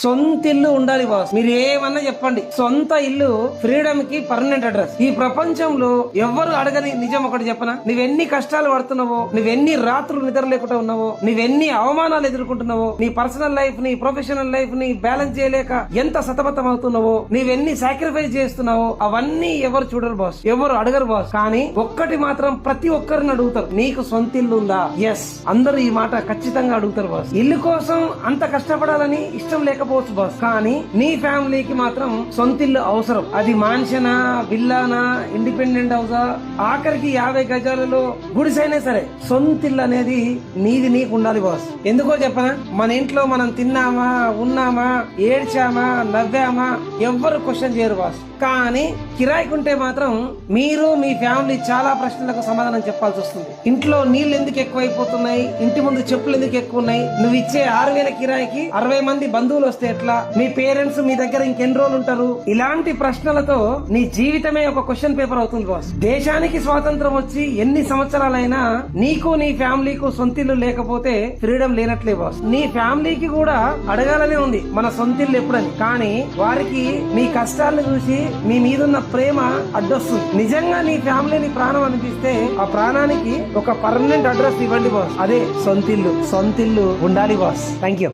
సొంత ఇల్లు ఉండాలి బాస్. మీరు ఏమన్నా చెప్పండి, సొంత ఇల్లు ఫ్రీడమ్ కి పర్మనెంట్ అడ్రస్. ఈ ప్రపంచంలో ఎవ్వరు అడగని నిజం ఒకటి చెప్పనా, నువ్వెన్ని కష్టాలు పడుతున్నావో, నువ్వెన్ని రాత్రులు నిద్ర లేకుండా ఉన్నావో, నువ్వెన్ని అవమానాలు ఎదుర్కొంటున్నావో, నీ పర్సనల్ లైఫ్ ని ప్రొఫెషనల్ లైఫ్ ని బ్యాలెన్స్ చేయలేక ఎంత సతమతం అవుతున్నావో, నువ్వెన్ని సాక్రిఫైస్ చేస్తున్నావో అవన్నీ ఎవరు చూడరు బాస్, ఎవరు అడగరు బాస్. కానీ ఒక్కటి మాత్రం ప్రతి ఒక్కరిని అడుగుతారు, నీకు సొంత ఇల్లు ఉందా? ఎస్, అందరూ ఈ మాట ఖచ్చితంగా అడుగుతారు బాస్. ఇల్లు కోసం అంత కష్టపడాలని ఇష్టం లేకపోవచ్చు బాస్, కానీ నీ ఫ్యామిలీకి మాత్రం సొంత ఇల్లు అవసరం. అది మాన్షనా, విల్లానా, ఇండిపెండెంట్ హౌసా, ఆఖరికి 50 గజాలలో గుడిసైనా సరే సొంత ఇల్లు అనేది నీది నీకు ఉండాలి బాస్. ఎందుకో చెప్పనా, మన ఇంట్లో మనం తిన్నామా, ఉన్నామా, ఏడ్చామా, నవ్వామా ఎవ్వరు క్వశ్చన్ చేయరు బాస్. కానీ కిరాయికుంటే మాత్రం మీరు మీ ఫ్యామిలీ చాలా ప్రశ్నలకు సమాధానం చెప్పాల్సి వస్తుంది. ఇంట్లో నీళ్లు ఎందుకు ఎక్కువైపోతున్నాయి, ఇంటి ముందు చెప్పులు ఎందుకు ఎక్కువ ఉన్నాయి, నువ్వు ఇచ్చే 6,000 కిరాయికి 60 మంది బంధువులు వస్తే ఎట్లా, మీ పేరెంట్స్ మీ దగ్గర ఇంకెన్ని రోజులు ఉంటారు? ఇలాంటి ప్రశ్నలతో నీ జీవితమే ఒక క్వశ్చన్ పేపర్ అవుతుంది బాస్. దేశానికి స్వాతంత్రం వచ్చి ఎన్ని సంవత్సరాలైనా నీకు నీ ఫ్యామిలీకు సొంతిల్లు లేకపోతే ఫ్రీడమ్ లేనట్లే బాస్. నీ ఫ్యామిలీకి కూడా అడగాలనే ఉంది మన సొంతిల్లు ఎప్పుడని, కానీ వారికి నీ కష్టాలను చూసి మీ మీదున్న ప్రేమ అడ్డొస్తుంది. నిజంగా నీ ఫ్యామిలీని ప్రాణం అనిపిస్తే ఆ ప్రాణానికి ఒక పర్మనెంట్ అడ్రస్ ఇవ్వండి బాస్. అదే సొంతిల్లు. సొంతిల్లు ఉండాలి బాస్. Thank you.